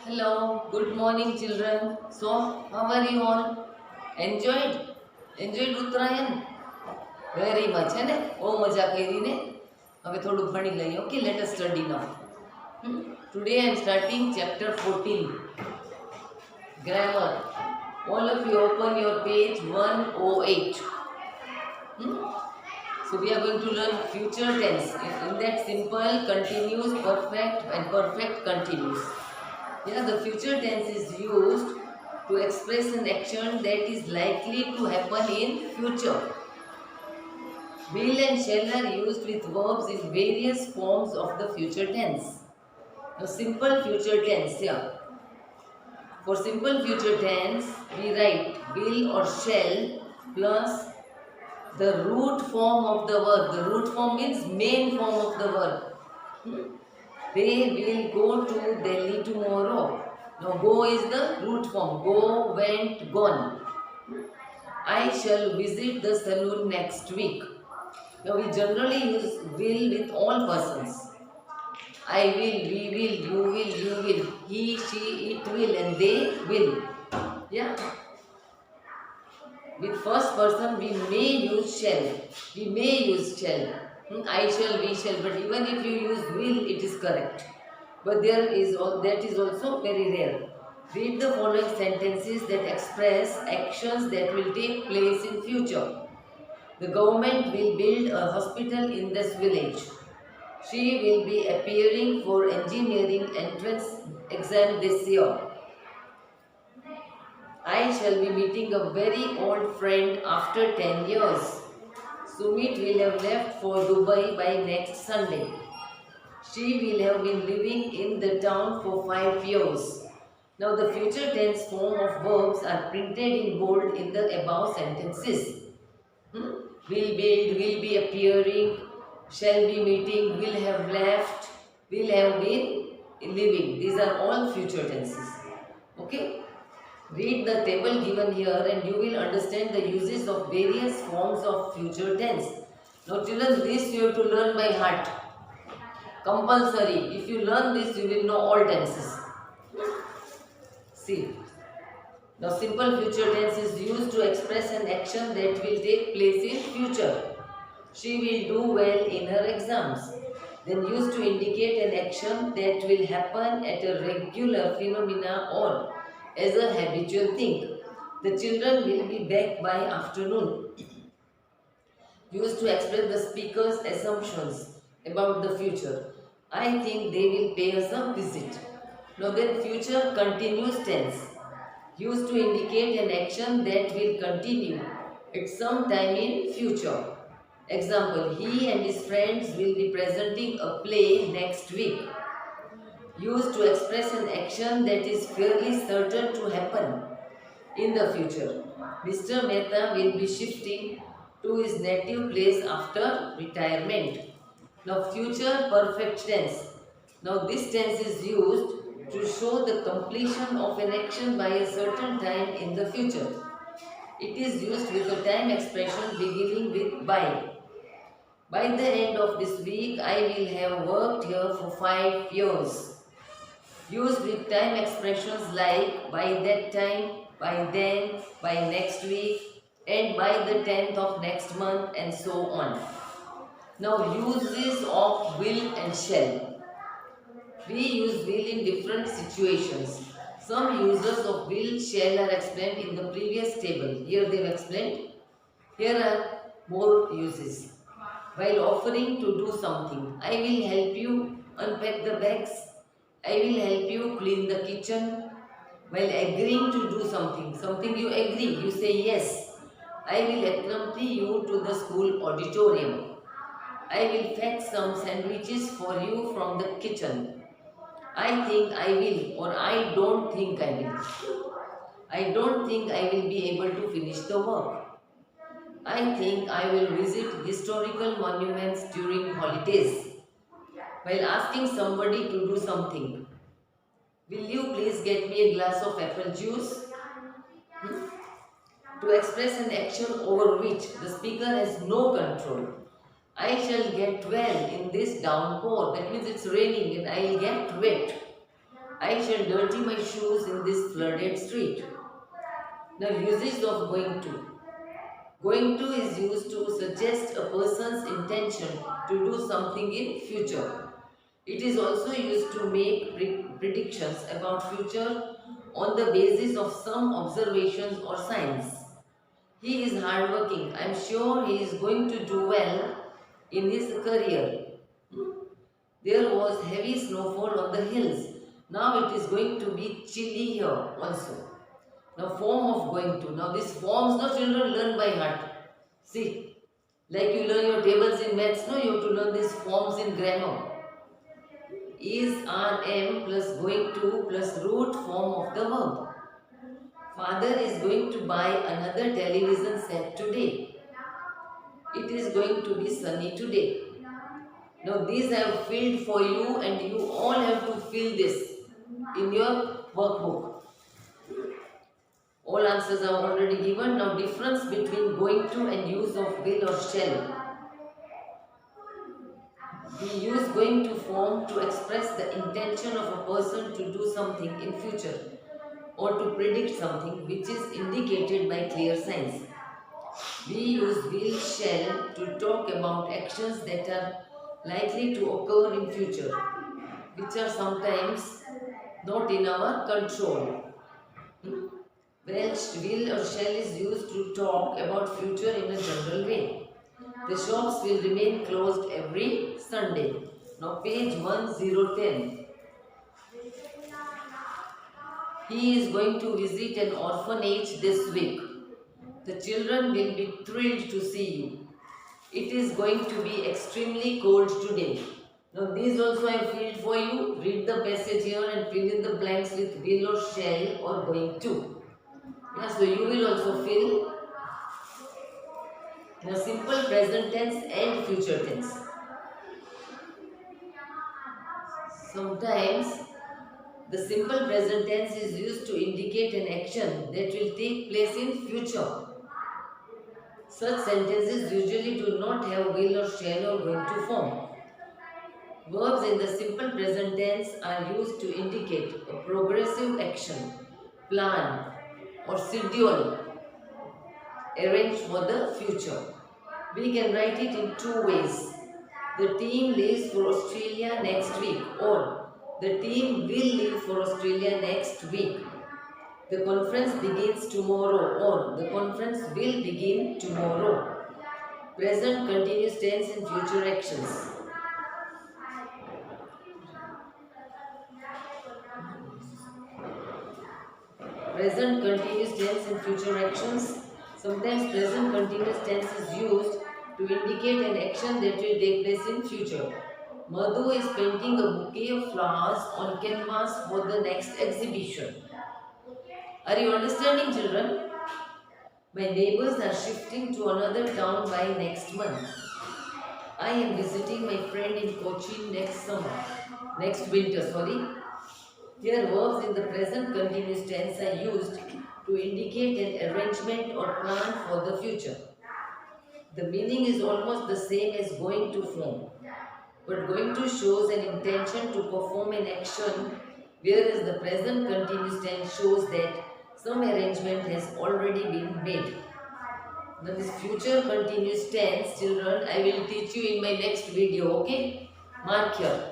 Hello, good morning children. So, how are you all? Enjoyed? Enjoyed Uttarayan? Very much, है ने? ओ मजा કરી ને? હવે થોડું ભણી લઈએ. Okay, let us study now. Today I am starting chapter 14. Grammar. All of you open your page 108. Hmm? So we are going to learn future tense. In that simple, continuous, perfect and perfect continuous. Yeah, the future tense is used to express an action that is likely to happen in future. Will and shall are used with verbs in various forms of the future tense. Now, simple future tense, yeah. For simple future tense, we write will or shall plus the root form of the verb. The root form means main form of the verb. They will go to Delhi tomorrow. Now, go is the root form. Go, went, gone. I shall visit the salon next week. Now, we generally use will with all persons. I will, we will, you will, he, she, it will, and they will. Yeah. With first person, we may use shall. We may use shall. I shall, we shall. But even if you use will, it is correct. But that is also very rare. Read the following sentences that express actions that will take place in future. The government will build a hospital in this village. She will be appearing for engineering entrance exam this year. I shall be meeting a very old friend after 10 years. Sumit will have left for Dubai by next Sunday. She will have been living in the town for 5 years. Now the future tense form of verbs are printed in bold in the above sentences. Will build, will be appearing, shall be meeting, will have left, will have been living. These are all future tenses. Okay? Read the table given here and you will understand the uses of various forms of future tense. Now children, this you have to learn by heart. Compulsory. If you learn this, you will know all tenses. See. Now simple future tense is used to express an action that will take place in future. She will do well in her exams. Then used to indicate an action that will happen at a regular phenomena or as a habitual thing. The children will be back by afternoon. Used to express the speaker's assumptions about the future. I think they will pay us a visit. Now then future continuous tense. Used to indicate an action that will continue at some time in future. Example, he and his friends will be presenting a play next week. Used to express an action that is fairly certain to happen in the future. Mr. Mehta will be shifting to his native place after retirement. Now future perfect tense. Now this tense is used to show the completion of an action by a certain time in the future. It is used with a time expression beginning with by. By the end of this week, I will have worked here for 5 years. Used with time expressions like by that time, by then, by next week, and by the 10th of next month, and so on. Now, uses of will and shall. We use will in different situations. Some uses of will, shall are explained in the previous table. Here they have explained. Here are more uses. While offering to do something, I will help you unpack the bags. I will help you clean the kitchen. While agreeing to do something, something you agree, you say yes. I will accompany you to the school auditorium. I will fetch some sandwiches for you from the kitchen. I think I will, or I don't think I will. I don't think I will be able to finish the work. I think I will visit historical monuments during holidays. While asking somebody to do something, will you please get me a glass of apple juice? To express an action over which the speaker has no control. I shall get well in this downpour. That means it's raining and I will get wet. I shall dirty my shoes in this flooded street. Now, usage of going to. Going to is used to suggest a person's intention to do something in future. It is also used to make predictions about future on the basis of some observations or signs. He is hardworking. I am sure he is going to do well in his career. There was heavy snowfall on the hills. Now it is going to be chilly here also. Now form of going to. Now these forms, no children learn by heart. See, like you learn your tables in maths, no, you have to learn these forms in grammar. Is RM plus going to plus root form of the verb. Father is going to buy another television set today. It is going to be sunny today. Now these I have filled for you and you all have to fill this in your workbook. All answers are already given. Now difference between going to and use of will or shall. We use going to form to express the intention of a person to do something in future or to predict something which is indicated by clear signs. We use will shall to talk about actions that are likely to occur in future, which are sometimes not in our control. Well, will or shall is used to talk about future in a general way. The shops will remain closed every Sunday. Now page 1010. He is going to visit an orphanage this week. The children will be thrilled to see you. It is going to be extremely cold today. Now these also I filled for you. Read the passage here and fill in the blanks with will or shall or going to. Yeah, so you will also fill the simple present tense and future tense. Sometimes the simple present tense is used to indicate an action that will take place in future. Such sentences usually do not have will or shall or going to form. Verbs in the simple present tense are used to indicate a progressive action, plan or schedule arranged for the future. We can write it in two ways. The team leaves for Australia next week or the team will leave for Australia next week. The conference begins tomorrow or the conference will begin tomorrow. Present continuous tense and future actions. Present continuous tense and future actions. Sometimes present continuous tense is used to indicate an action that will take place in future. Madhu is painting a bouquet of flowers on canvas for the next exhibition. Are you understanding, children? My neighbors are shifting to another town by next month. I am visiting my friend in Cochin next winter. Here verbs in the present continuous tense are used to indicate an arrangement or plan for the future. The meaning is almost the same as going to form, but going to shows an intention to perform an action, whereas the present continuous tense shows that some arrangement has already been made. Now this future continuous tense, children, I will teach you in my next video, okay? Mark here.